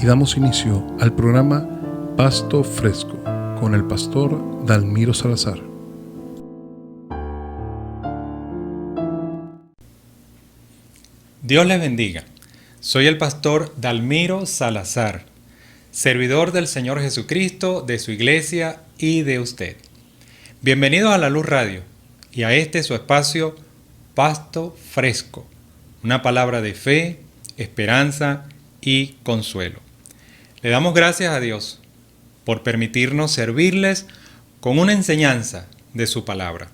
y damos inicio al programa Pasto Fresco con el pastor Dalmiro Salazar. Dios les bendiga. Soy el pastor Dalmiro Salazar, servidor del Señor Jesucristo, de su iglesia y de usted. Bienvenidos a La Luz Radio y a este su espacio Pasto Fresco, una palabra de fe, esperanza y consuelo. Le damos gracias a Dios por permitirnos servirles con una enseñanza de su palabra.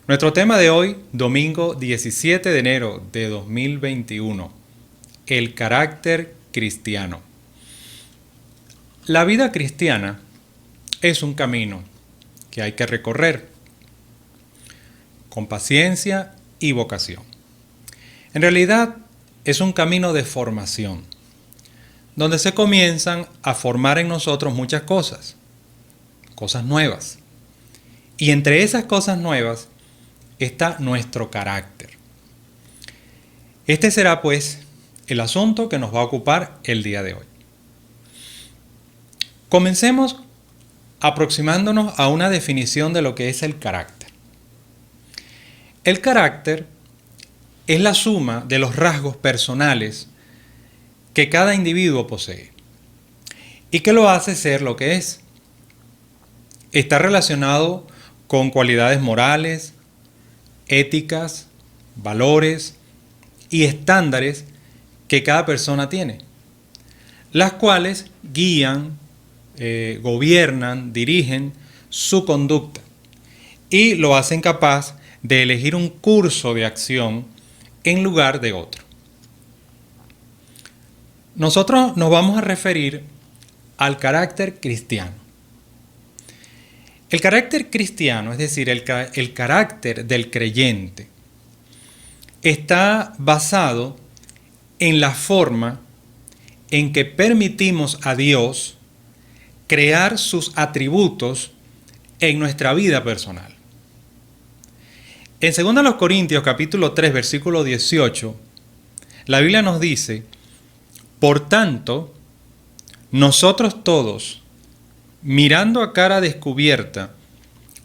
Nuestro tema de hoy, domingo 17 de enero de 2021, el carácter cristiano. La vida cristiana es un camino que hay que recorrer con paciencia y vocación. En realidad es un camino de formación, donde se comienzan a formar en nosotros muchas cosas nuevas. Y entre esas cosas nuevas está nuestro carácter. Este será pues el asunto que nos va a ocupar el día de hoy. Comencemos aproximándonos a una definición de lo que es el carácter. El carácter es la suma de los rasgos personales que cada individuo posee y que lo hace ser lo que es. Está relacionado con cualidades morales, éticas, valores y estándares que cada persona tiene, las cuales guían, gobiernan, dirigen su conducta y lo hacen capaz de elegir un curso de acción en lugar de otro. Nosotros nos vamos a referir al carácter cristiano. El carácter cristiano, es decir, el carácter del creyente, está basado en la forma en que permitimos a Dios crear sus atributos en nuestra vida personal. En 2 Corintios capítulo 3, versículo 18, la Biblia nos dice: por tanto, nosotros todos, mirando a cara descubierta,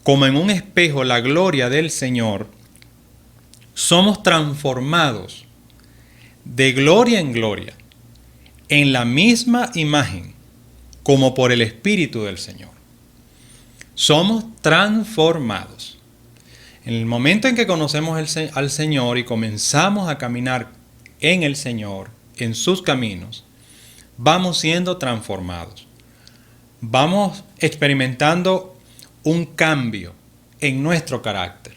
como en un espejo la gloria del Señor, somos transformados de gloria en gloria, en la misma imagen, como por el Espíritu del Señor. Somos transformados. En el momento en que conocemos al Señor y comenzamos a caminar en el Señor, en sus caminos, vamos siendo transformados. Vamos experimentando un cambio en nuestro carácter.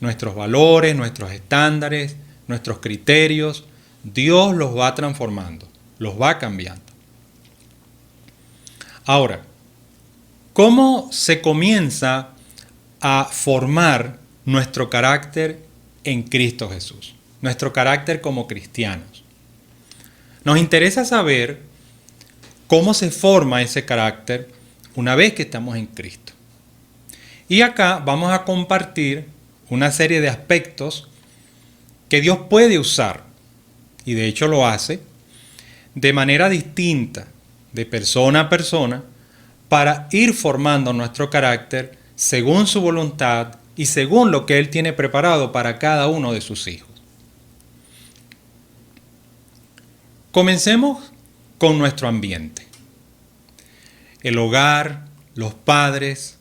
Nuestros valores, nuestros estándares, nuestros criterios, Dios los va transformando, los va cambiando. Ahora, ¿cómo se comienza a formar nuestro carácter en Cristo Jesús? Nuestro carácter como cristianos. Nos interesa saber cómo se forma ese carácter una vez que estamos en Cristo. Y acá vamos a compartir una serie de aspectos que Dios puede usar, y de hecho lo hace, de manera distinta, de persona a persona, para ir formando nuestro carácter según su voluntad y según lo que Él tiene preparado para cada uno de sus hijos. Comencemos con nuestro ambiente. El hogar, los padres,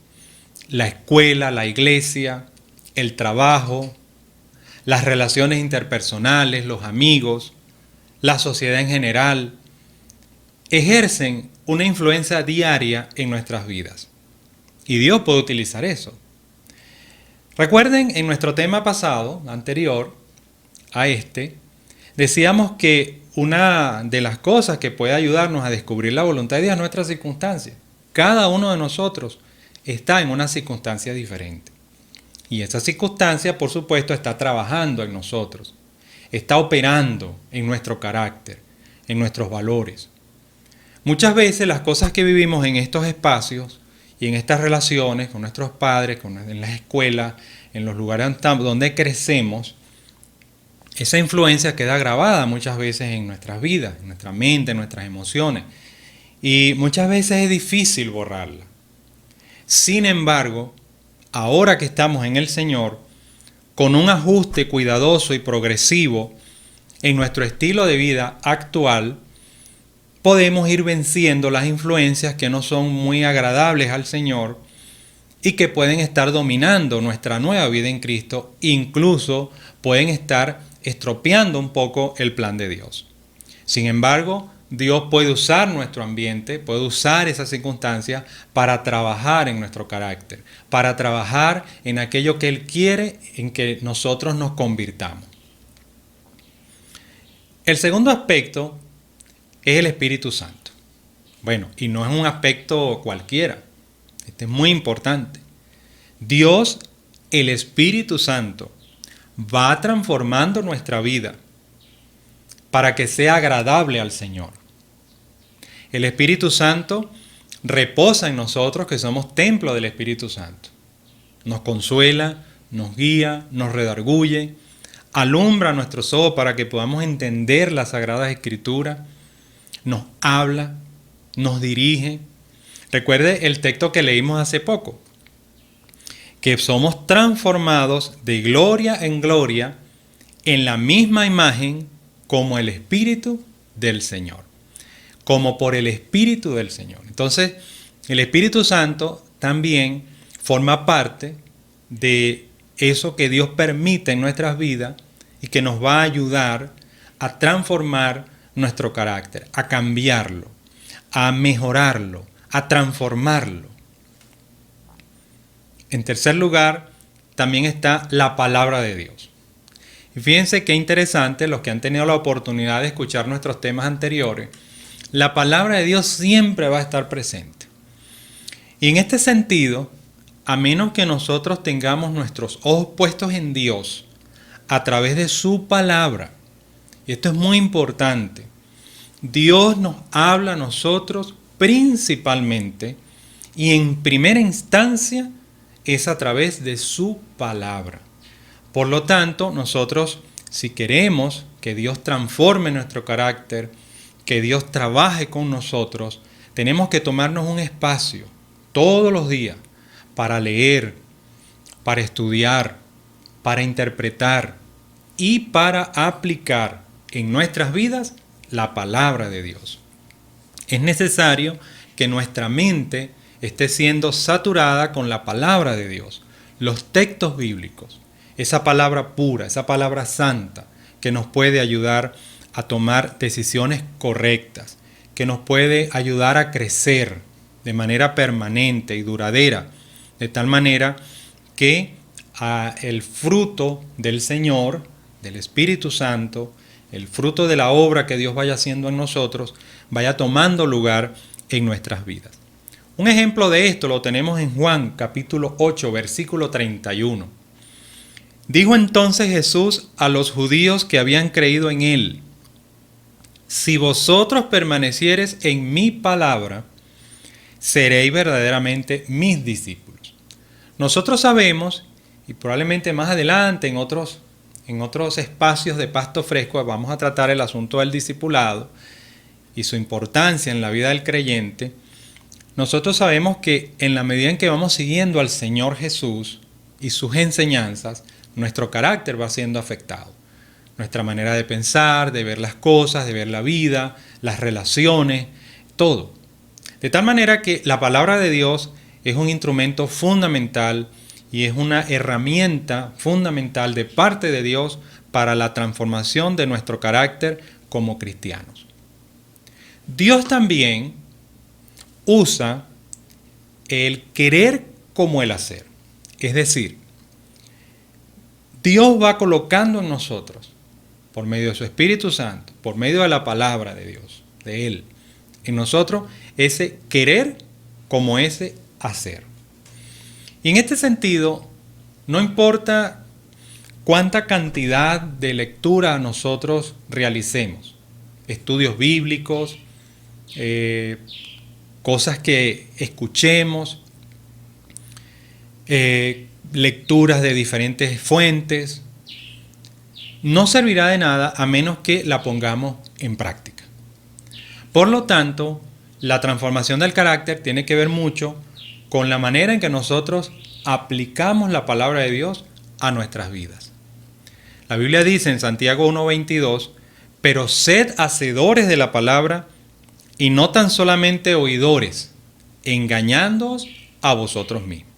la escuela, la iglesia, el trabajo, las relaciones interpersonales, los amigos, la sociedad en general, ejercen una influencia diaria en nuestras vidas. Y Dios puede utilizar eso. Recuerden, en nuestro tema pasado, anterior a este, decíamos que una de las cosas que puede ayudarnos a descubrir la voluntad de Dios es nuestra circunstancia. Cada uno de nosotros está en una circunstancia diferente. Y esa circunstancia, por supuesto, está trabajando en nosotros. Está operando en nuestro carácter, en nuestros valores. Muchas veces las cosas que vivimos en estos espacios y en estas relaciones con nuestros padres, en las escuelas, en los lugares donde crecemos, esa influencia queda grabada muchas veces en nuestras vidas, en nuestra mente, en nuestras emociones. Y muchas veces es difícil borrarla. Sin embargo, ahora que estamos en el Señor, con un ajuste cuidadoso y progresivo en nuestro estilo de vida actual, podemos ir venciendo las influencias que no son muy agradables al Señor y que pueden estar dominando nuestra nueva vida en Cristo, incluso pueden estar estropeando un poco el plan de Dios. Sin embargo, Dios puede usar nuestro ambiente, puede usar esas circunstancias para trabajar en nuestro carácter, para trabajar en aquello que Él quiere en que nosotros nos convirtamos. El segundo aspecto es el Espíritu Santo. Bueno, y no es un aspecto cualquiera. Este es muy importante. Dios, el Espíritu Santo, va transformando nuestra vida para que sea agradable al Señor. El Espíritu Santo reposa en nosotros que somos templo del Espíritu Santo. Nos consuela, nos guía, nos redarguye, alumbra nuestros ojos para que podamos entender las Sagradas Escrituras, nos habla, nos dirige. Recuerde el texto que leímos hace poco, que somos transformados de gloria en gloria en la misma imagen como el Espíritu del Señor, como por el Espíritu del Señor. Entonces, el Espíritu Santo también forma parte de eso que Dios permite en nuestras vidas y que nos va a ayudar a transformar nuestro carácter, a cambiarlo, a mejorarlo, a transformarlo. En tercer lugar, también está la palabra de Dios. Y fíjense qué interesante, los que han tenido la oportunidad de escuchar nuestros temas anteriores, la palabra de Dios siempre va a estar presente. Y en este sentido, a menos que nosotros tengamos nuestros ojos puestos en Dios a través de su palabra, y esto es muy importante, Dios nos habla a nosotros principalmente y en primera instancia es a través de su palabra. Por lo tanto, nosotros, si queremos que Dios transforme nuestro carácter, que Dios trabaje con nosotros, tenemos que tomarnos un espacio todos los días para leer, para estudiar, para interpretar y para aplicar en nuestras vidas la palabra de Dios. Es necesario que nuestra mente esté siendo saturada con la palabra de Dios, los textos bíblicos, esa palabra pura, esa palabra santa que nos puede ayudar a tomar decisiones correctas, que nos puede ayudar a crecer de manera permanente y duradera, de tal manera que el fruto del Señor, del Espíritu Santo, el fruto de la obra que Dios vaya haciendo en nosotros, vaya tomando lugar en nuestras vidas. Un ejemplo de esto lo tenemos en Juan capítulo 8, versículo 31. Dijo entonces Jesús a los judíos que habían creído en Él: si vosotros permaneciereis en mi palabra, seréis verdaderamente mis discípulos. Nosotros sabemos, y probablemente más adelante en otros espacios de Pasto Fresco vamos a tratar el asunto del discipulado y su importancia en la vida del creyente. Nosotros sabemos que en la medida en que vamos siguiendo al Señor Jesús y sus enseñanzas, nuestro carácter va siendo afectado. Nuestra manera de pensar, de ver las cosas, de ver la vida, las relaciones, todo. De tal manera que la palabra de Dios es un instrumento fundamental y es una herramienta fundamental de parte de Dios para la transformación de nuestro carácter como cristianos. Dios también usa el querer como el hacer. Es decir, Dios va colocando en nosotros, por medio de su Espíritu Santo, por medio de la palabra de Dios, de Él, en nosotros ese querer como ese hacer. Y en este sentido, no importa cuánta cantidad de lectura nosotros realicemos, estudios bíblicos, cosas que escuchemos, lecturas de diferentes fuentes, no servirá de nada a menos que la pongamos en práctica. Por lo tanto, la transformación del carácter tiene que ver mucho con la manera en que nosotros aplicamos la palabra de Dios a nuestras vidas. La Biblia dice en Santiago 1:22, pero sed hacedores de la palabra y no tan solamente oidores, engañándoos a vosotros mismos.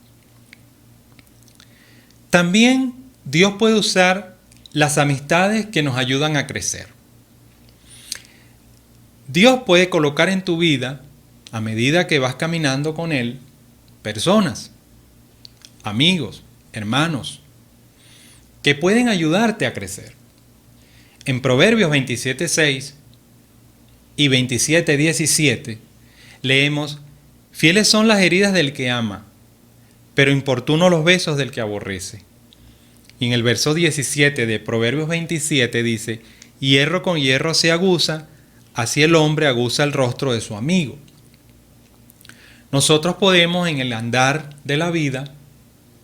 También Dios puede usar las amistades que nos ayudan a crecer. Dios puede colocar en tu vida, a medida que vas caminando con Él, personas, amigos, hermanos, que pueden ayudarte a crecer. En Proverbios 27:6 y 27:17 leemos: fieles son las heridas del que ama, pero importunos los besos del que aborrece. Y en el verso 17 de Proverbios 27 dice: hierro con hierro se aguza, así el hombre aguza el rostro de su amigo. Nosotros podemos en el andar de la vida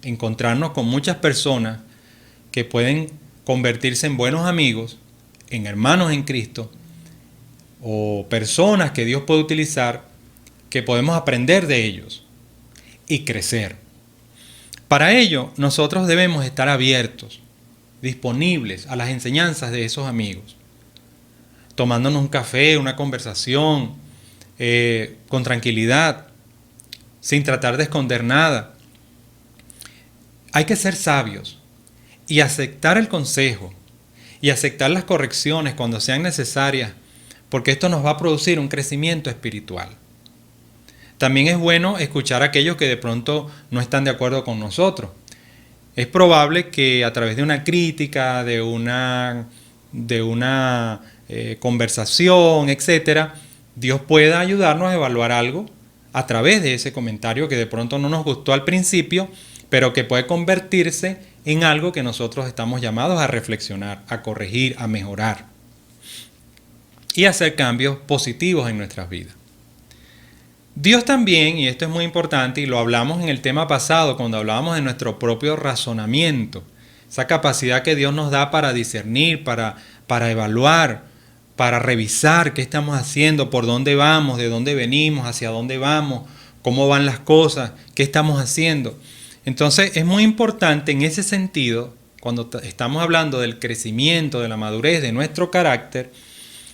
encontrarnos con muchas personas que pueden convertirse en buenos amigos, en hermanos en Cristo, o personas que Dios puede utilizar, que podemos aprender de ellos y crecer. Para ello, nosotros debemos estar abiertos, disponibles a las enseñanzas de esos amigos, tomándonos un café, una conversación, con tranquilidad, sin tratar de esconder nada. Hay que ser sabios y aceptar el consejo y aceptar las correcciones cuando sean necesarias, porque esto nos va a producir un crecimiento espiritual. También es bueno escuchar a aquellos que de pronto no están de acuerdo con nosotros. Es probable que a través de una crítica, de una conversación, etc., Dios pueda ayudarnos a evaluar algo a través de ese comentario que de pronto no nos gustó al principio, pero que puede convertirse en algo que nosotros estamos llamados a reflexionar, a corregir, a mejorar y hacer cambios positivos en nuestras vidas. Dios también, y esto es muy importante y lo hablamos en el tema pasado cuando hablábamos de nuestro propio razonamiento, esa capacidad que Dios nos da para discernir, para evaluar, para revisar qué estamos haciendo, por dónde vamos, de dónde venimos, hacia dónde vamos, cómo van las cosas, qué estamos haciendo. Entonces es muy importante en ese sentido, cuando estamos hablando del crecimiento, de la madurez de nuestro carácter,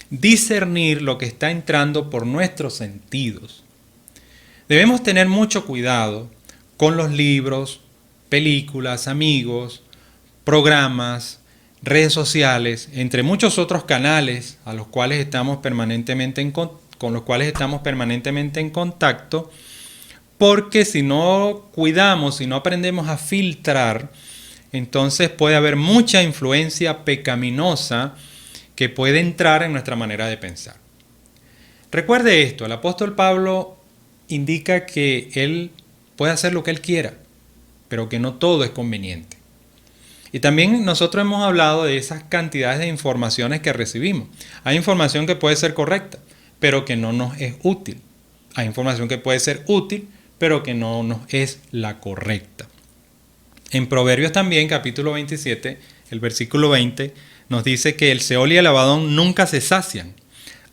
discernir lo que está entrando por nuestros sentidos. Debemos tener mucho cuidado con los libros, películas, amigos, programas, redes sociales, entre muchos otros canales a los cuales estamos con los cuales estamos permanentemente en contacto, porque si no cuidamos, si no aprendemos a filtrar, entonces puede haber mucha influencia pecaminosa que puede entrar en nuestra manera de pensar. Recuerde esto, el apóstol Pablo indica que él puede hacer lo que él quiera, pero que no todo es conveniente. Y también nosotros hemos hablado de esas cantidades de informaciones que recibimos. Hay información que puede ser correcta, pero que no nos es útil. Hay información que puede ser útil, pero que no nos es la correcta. En Proverbios también, capítulo 27, el versículo 20, nos dice que el Seol y el Abadón nunca se sacian.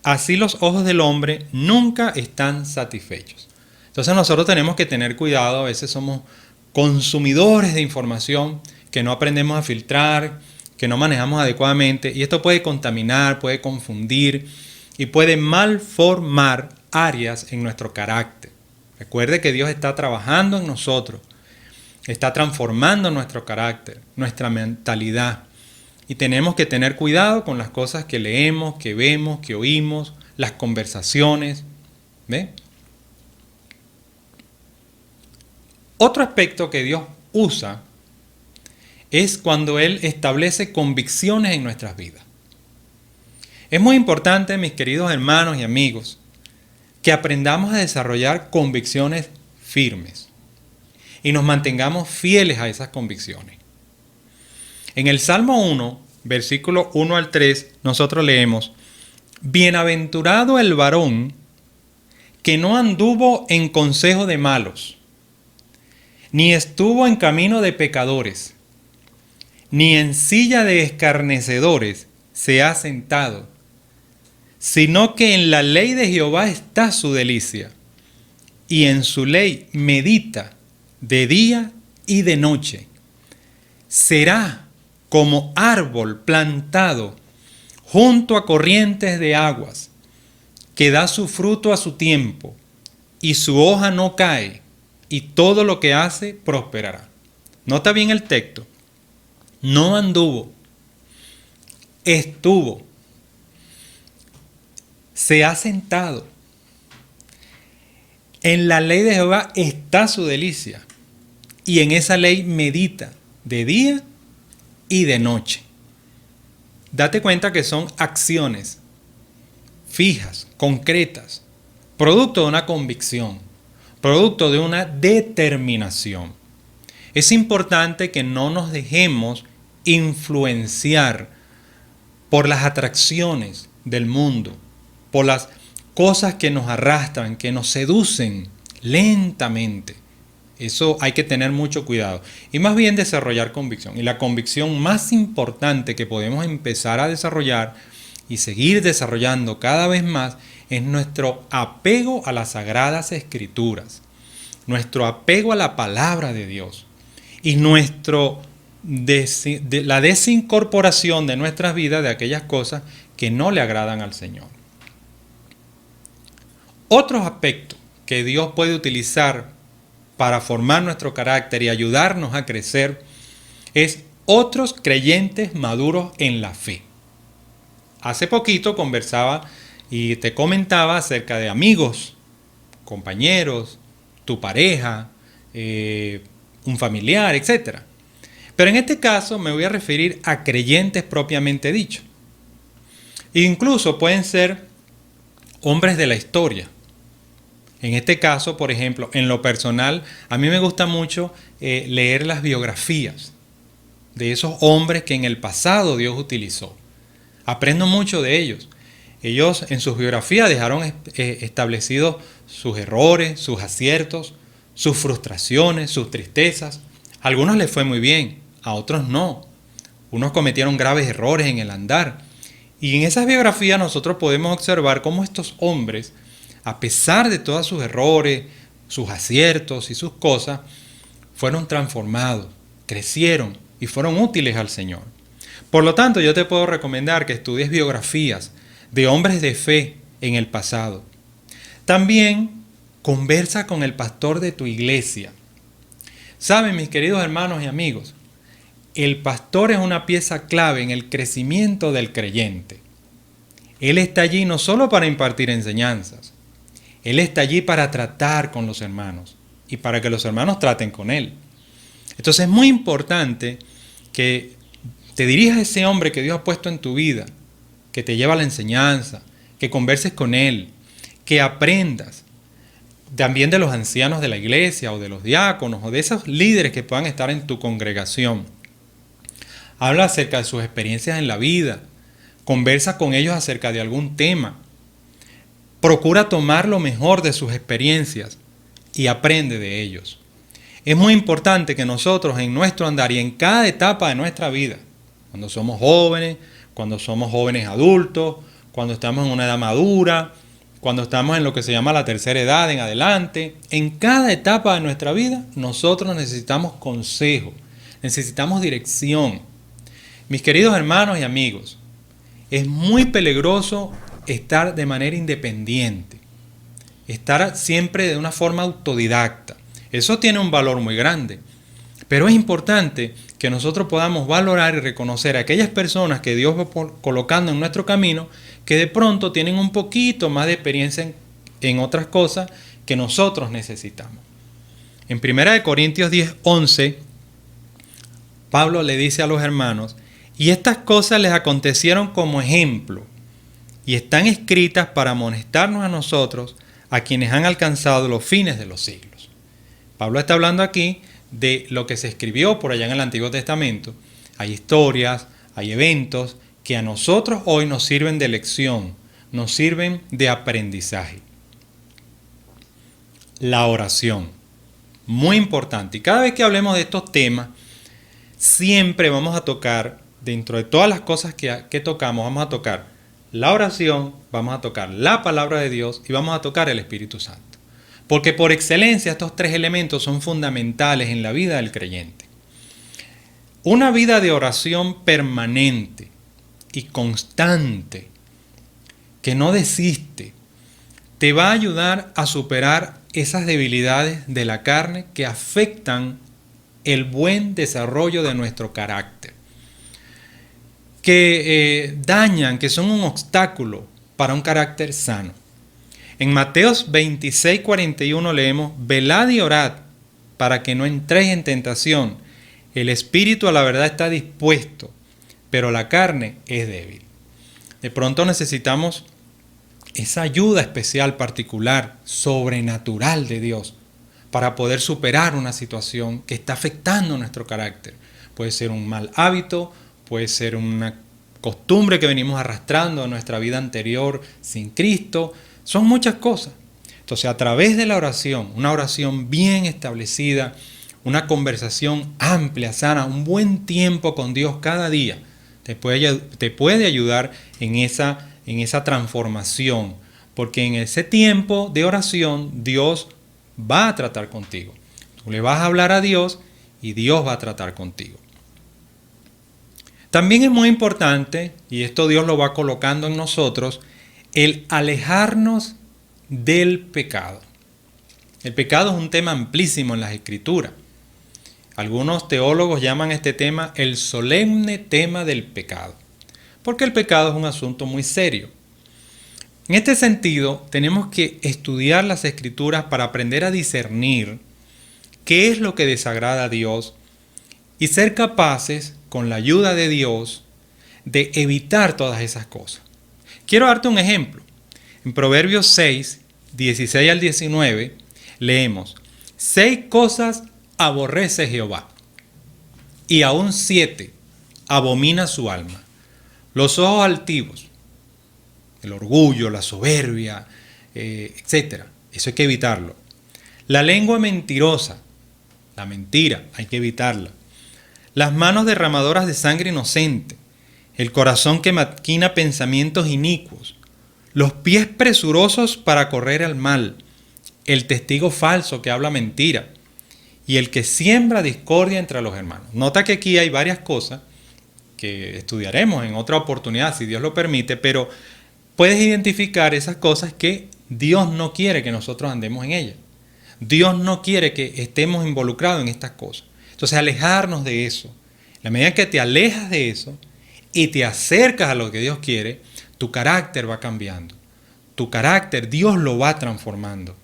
Así los ojos del hombre nunca están satisfechos. Entonces nosotros tenemos que tener cuidado, a veces somos consumidores de información que no aprendemos a filtrar, que no manejamos adecuadamente, y esto puede contaminar, puede confundir y puede malformar áreas en nuestro carácter. Recuerde que Dios está trabajando en nosotros, está transformando nuestro carácter, nuestra mentalidad. Y tenemos que tener cuidado con las cosas que leemos, que vemos, que oímos, las conversaciones. ¿Ve? Otro aspecto que Dios usa es cuando Él establece convicciones en nuestras vidas. Es muy importante, mis queridos hermanos y amigos, que aprendamos a desarrollar convicciones firmes y nos mantengamos fieles a esas convicciones. En el Salmo 1, versículo 1 al 3, nosotros leemos: Bienaventurado el varón que no anduvo en consejo de malos, ni estuvo en camino de pecadores, ni en silla de escarnecedores se ha sentado, sino que en la ley de Jehová está su delicia, y en su ley medita de día y de noche. Será como árbol plantado junto a corrientes de aguas, que da su fruto a su tiempo, y su hoja no cae, y todo lo que hace prosperará. Nota bien el texto. No anduvo, estuvo, se ha sentado. En la ley de Jehová está su delicia, y en esa ley medita de día y de noche. Date cuenta que son acciones fijas, concretas, producto de una convicción, producto de una determinación. Es importante que no nos dejemos influenciar por las atracciones del mundo, por las cosas que nos arrastran, que nos seducen lentamente. Eso hay que tener mucho cuidado. Y más bien desarrollar convicción. Y la convicción más importante que podemos empezar a desarrollar y seguir desarrollando cada vez más es nuestro apego a las Sagradas Escrituras, nuestro apego a la palabra de Dios y la desincorporación de nuestras vidas de aquellas cosas que no le agradan al Señor. Otros aspectos que Dios puede utilizar para formar nuestro carácter y ayudarnos a crecer es otros creyentes maduros en la fe. Hace poquito conversaba y te comentaba acerca de amigos, compañeros, tu pareja, un familiar, etc. Pero en este caso me voy a referir a creyentes propiamente dicho. Incluso pueden ser hombres de la historia. En este caso, por ejemplo, en lo personal, a mí me gusta mucho leer las biografías de esos hombres que en el pasado Dios utilizó. Aprendo mucho de ellos. Ellos en sus biografías dejaron establecidos sus errores, sus aciertos, sus frustraciones, sus tristezas. A algunos les fue muy bien, a otros no. Unos cometieron graves errores en el andar. Y en esas biografías nosotros podemos observar cómo estos hombres, a pesar de todos sus errores, sus aciertos y sus cosas, fueron transformados, crecieron y fueron útiles al Señor. Por lo tanto, yo te puedo recomendar que estudies biografías de hombres de fe en el pasado. También conversa con el pastor de tu iglesia. Saben, mis queridos hermanos y amigos, el pastor es una pieza clave en el crecimiento del creyente. Él está allí no solo para impartir enseñanzas, él está allí para tratar con los hermanos y para que los hermanos traten con él. Entonces es muy importante que te dirijas a ese hombre que Dios ha puesto en tu vida, que te lleva a la enseñanza, que converses con él, que aprendas también de los ancianos de la iglesia o de los diáconos o de esos líderes que puedan estar en tu congregación. Habla acerca de sus experiencias en la vida, conversa con ellos acerca de algún tema. Procura tomar lo mejor de sus experiencias y aprende de ellos. Es muy importante que nosotros en nuestro andar y en cada etapa de nuestra vida, cuando somos jóvenes adultos, cuando estamos en una edad madura, cuando estamos en lo que se llama la tercera edad en adelante, en cada etapa de nuestra vida nosotros necesitamos consejo, necesitamos dirección. Mis queridos hermanos y amigos, es muy peligroso estar de manera independiente, estar siempre de una forma autodidacta. Eso tiene un valor muy grande, pero es importante que nosotros podamos valorar y reconocer a aquellas personas que Dios va colocando en nuestro camino, que de pronto tienen un poquito más de experiencia en otras cosas que nosotros necesitamos. En 1 Corintios 10:11, Pablo le dice a los hermanos: y estas cosas les acontecieron como ejemplo, y están escritas para amonestarnos a nosotros, a quienes han alcanzado los fines de los siglos. Pablo está hablando aquí de lo que se escribió por allá en el Antiguo Testamento. Hay historias, hay eventos que a nosotros hoy nos sirven de lección, nos sirven de aprendizaje. La oración, muy importante. Y cada vez que hablemos de estos temas, siempre vamos a tocar, dentro de todas las cosas que tocamos, vamos a tocar la oración, vamos a tocar la palabra de Dios y vamos a tocar el Espíritu Santo. Porque por excelencia estos tres elementos son fundamentales en la vida del creyente. Una vida de oración permanente y constante, que no desiste, te va a ayudar a superar esas debilidades de la carne que afectan el buen desarrollo de nuestro carácter, que dañan, que son un obstáculo para un carácter sano. En Mateos 26:41 leemos: velad y orad para que no entréis en tentación. El espíritu a la verdad está dispuesto, pero la carne es débil. De pronto necesitamos esa ayuda especial, particular, sobrenatural de Dios para poder superar una situación que está afectando nuestro carácter. Puede ser un mal hábito, puede ser una costumbre que venimos arrastrando en nuestra vida anterior sin Cristo. Son muchas cosas. Entonces, a través de la oración, una oración bien establecida, una conversación amplia, sana, un buen tiempo con Dios cada día, te puede ayudar en esa transformación. Porque en ese tiempo de oración, Dios va a tratar contigo. Tú le vas a hablar a Dios y Dios va a tratar contigo. También es muy importante, y esto Dios lo va colocando en nosotros, el alejarnos del pecado. El pecado es un tema amplísimo en las Escrituras. Algunos teólogos llaman este tema el solemne tema del pecado, porque el pecado es un asunto muy serio. En este sentido, tenemos que estudiar las Escrituras para aprender a discernir qué es lo que desagrada a Dios y ser capaces, con la ayuda de Dios, de evitar todas esas cosas. Quiero darte un ejemplo. En Proverbios 6, 16 al 19, leemos: 6 cosas aborrece Jehová, y aún 7 abomina su alma: los ojos altivos, el orgullo, la soberbia, etc. Eso hay que evitarlo. La lengua mentirosa, la mentira, hay que evitarla. Las manos derramadoras de sangre inocente, el corazón que maquina pensamientos inicuos, los pies presurosos para correr al mal, el testigo falso que habla mentira y el que siembra discordia entre los hermanos. Nota que aquí hay varias cosas que estudiaremos en otra oportunidad, si Dios lo permite, pero puedes identificar esas cosas que Dios no quiere que nosotros andemos en ellas. Dios no quiere que estemos involucrados en estas cosas. Entonces, alejarnos de eso. En la medida que te alejas de eso y te acercas a lo que Dios quiere, tu carácter va cambiando. Tu carácter, Dios lo va transformando.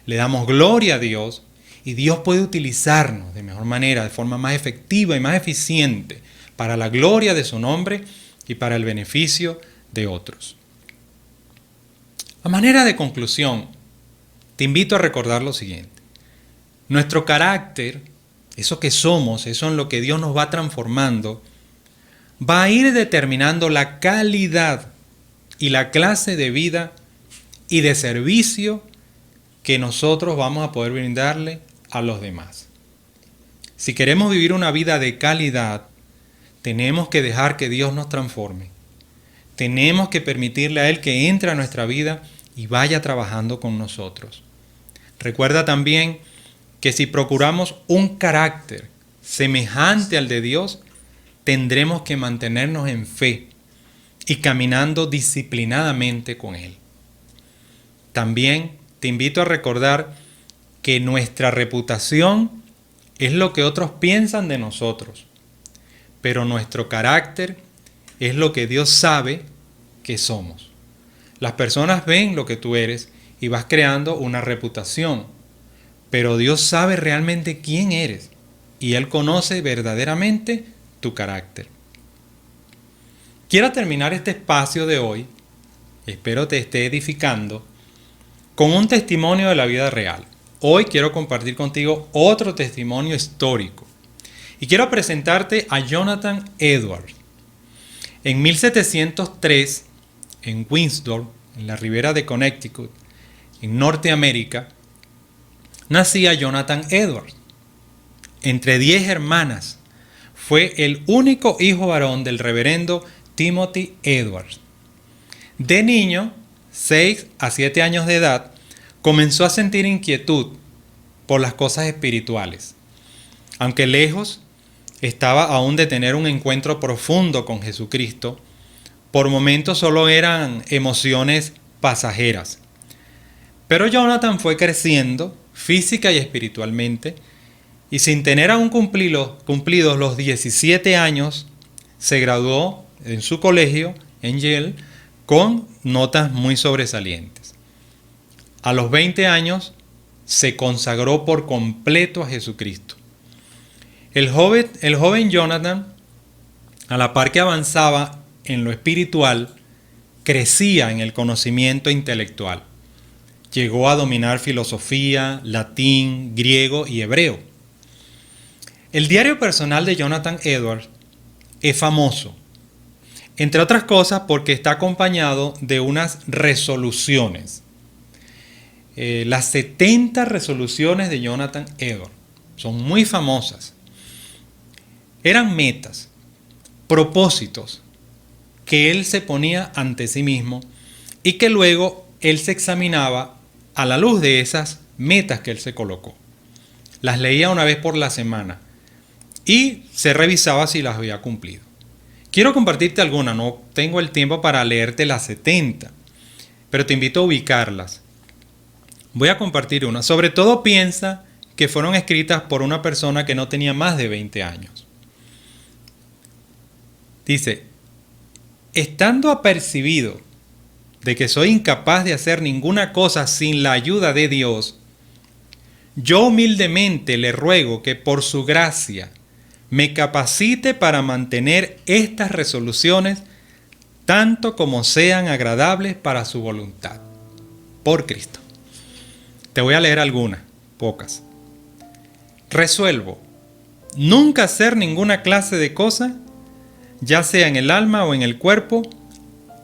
Le damos gloria a Dios y Dios puede utilizarnos de mejor manera, de forma más efectiva y más eficiente, para la gloria de su nombre y para el beneficio de otros. A manera de conclusión, te invito a recordar lo siguiente. Nuestro carácter, eso que somos, eso en lo que Dios nos va transformando, va a ir determinando la calidad y la clase de vida y de servicio que nosotros vamos a poder brindarle a los demás. Si queremos vivir una vida de calidad, tenemos que dejar que Dios nos transforme. Tenemos que permitirle a Él que entre a nuestra vida y vaya trabajando con nosotros. Recuerda también que si procuramos un carácter semejante al de Dios, tendremos que mantenernos en fe y caminando disciplinadamente con Él. También te invito a recordar que nuestra reputación es lo que otros piensan de nosotros, pero nuestro carácter es lo que Dios sabe que somos. Las personas ven lo que tú eres y vas creando una reputación, pero Dios sabe realmente quién eres y Él conoce verdaderamente tu carácter. Quiero terminar este espacio de hoy, espero te esté edificando, con un testimonio de la vida real. Hoy quiero compartir contigo otro testimonio histórico y quiero presentarte a Jonathan Edwards. En 1703, en Windsor, en la ribera de Connecticut, en Norteamérica, nacía Jonathan Edwards. Entre 10 hermanas, fue el único hijo varón del reverendo Timothy Edwards. De niño, 6 a 7 años de edad, comenzó a sentir inquietud por las cosas espirituales. Aunque lejos estaba aún de tener un encuentro profundo con Jesucristo, por momentos solo eran emociones pasajeras. Pero Jonathan fue creciendo física y espiritualmente, y sin tener aún cumplidos los 17 años, se graduó en su colegio, en Yale, con notas muy sobresalientes. A los 20 años se consagró por completo a Jesucristo. El joven Jonathan, a la par que avanzaba en lo espiritual, crecía en el conocimiento intelectual. Llegó a dominar filosofía, latín, griego y hebreo. El diario personal de Jonathan Edwards es famoso, entre otras cosas porque está acompañado de unas resoluciones. Las 70 resoluciones de Jonathan Edwards son muy famosas. Eran metas, propósitos que él se ponía ante sí mismo y que luego él se examinaba a la luz de esas metas que él se colocó. Las leía una vez por la semana y se revisaba si las había cumplido. Quiero compartirte algunas, no tengo el tiempo para leerte las 70, pero te invito a ubicarlas. Voy a compartir una. Sobre todo piensa que fueron escritas por una persona que no tenía más de 20 años. Dice: estando apercibido de que soy incapaz de hacer ninguna cosa sin la ayuda de Dios, yo humildemente le ruego que por su gracia me capacite para mantener estas resoluciones tanto como sean agradables para su voluntad. Por Cristo. Te voy a leer algunas, pocas. Resuelvo nunca hacer ninguna clase de cosa, ya sea en el alma o en el cuerpo,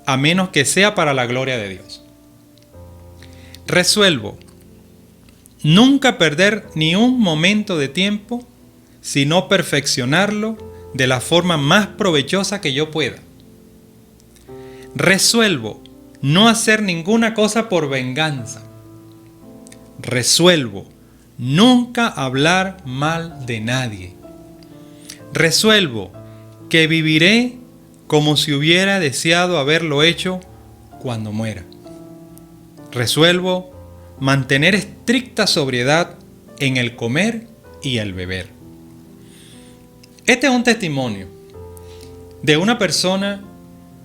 a menos que sea para la gloria de Dios. Resuelvo nunca perder ni un momento de tiempo, sino perfeccionarlo de la forma más provechosa que yo pueda. Resuelvo no hacer ninguna cosa por venganza. Resuelvo nunca hablar mal de nadie. Resuelvo que viviré como si hubiera deseado haberlo hecho cuando muera. Resuelvo mantener estricta sobriedad en el comer y el beber. Este es un testimonio de una persona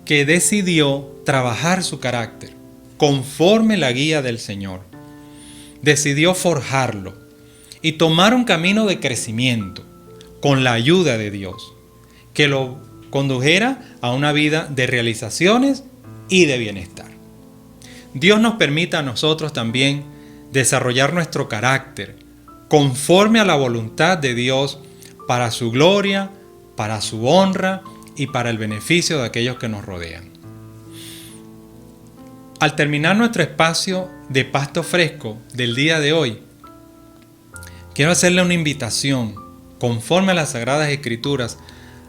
que decidió trabajar su carácter conforme la guía del Señor. Decidió forjarlo y tomar un camino de crecimiento con la ayuda de Dios, que lo condujera a una vida de realizaciones y de bienestar. Dios nos permita a nosotros también desarrollar nuestro carácter conforme a la voluntad de Dios para su gloria, para su honra y para el beneficio de aquellos que nos rodean. Al terminar nuestro espacio de Pasto Fresco del día de hoy, quiero hacerle una invitación conforme a las Sagradas Escrituras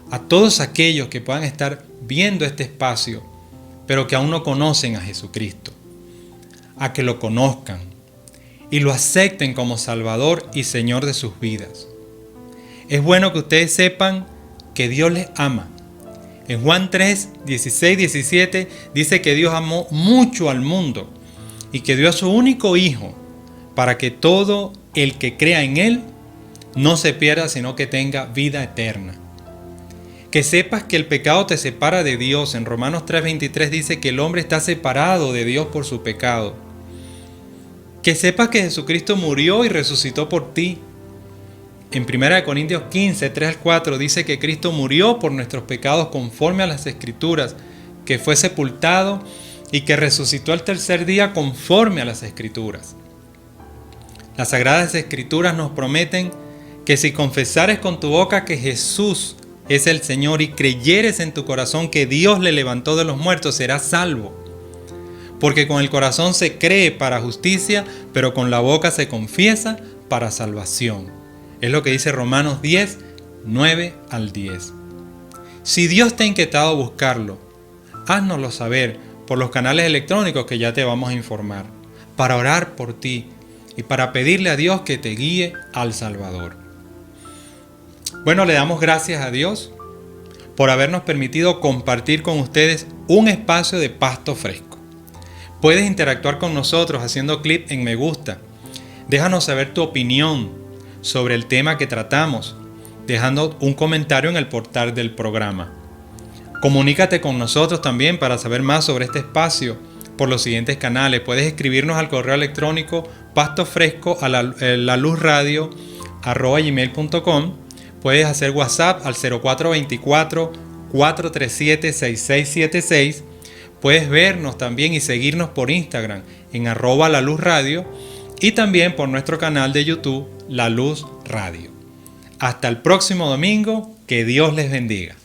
a todos aquellos que puedan estar viendo este espacio, pero que aún no conocen a Jesucristo, a que lo conozcan y lo acepten como Salvador y Señor de sus vidas. Es bueno que ustedes sepan que Dios les ama. En Juan 3, 16, 17 dice que Dios amó mucho al mundo y que dio a su único Hijo para que todo el que crea en Él no se pierda, sino que tenga vida eterna. Que sepas que el pecado te separa de Dios. En Romanos 3:23 dice que el hombre está separado de Dios por su pecado. Que sepas que Jesucristo murió y resucitó por ti. En 1 Corintios 15, 3 al 4 dice que Cristo murió por nuestros pecados conforme a las Escrituras, que fue sepultado y que resucitó al tercer día conforme a las Escrituras. Las Sagradas Escrituras nos prometen que si confesares con tu boca que Jesús es el Señor y creyeres en tu corazón que Dios le levantó de los muertos, serás salvo. Porque con el corazón se cree para justicia, pero con la boca se confiesa para salvación. Es lo que dice Romanos 10, 9 al 10. Si Dios te ha inquietado buscarlo, háznoslo saber por los canales electrónicos que ya te vamos a informar, para orar por ti y para pedirle a Dios que te guíe al Salvador. Bueno, le damos gracias a Dios por habernos permitido compartir con ustedes un espacio de Pasto Fresco. Puedes interactuar con nosotros haciendo clic en me gusta. Déjanos saber tu opinión sobre el tema que tratamos, dejando un comentario en el portal del programa. Comunícate con nosotros también para saber más sobre este espacio por los siguientes canales. Puedes escribirnos al correo electrónico pastofresco@laluzradio@gmail.com. Puedes hacer WhatsApp al 0424-437-6676. Puedes vernos también y seguirnos por Instagram en @laluzradio y también por nuestro canal de YouTube La Luz Radio. Hasta el próximo domingo, que Dios les bendiga.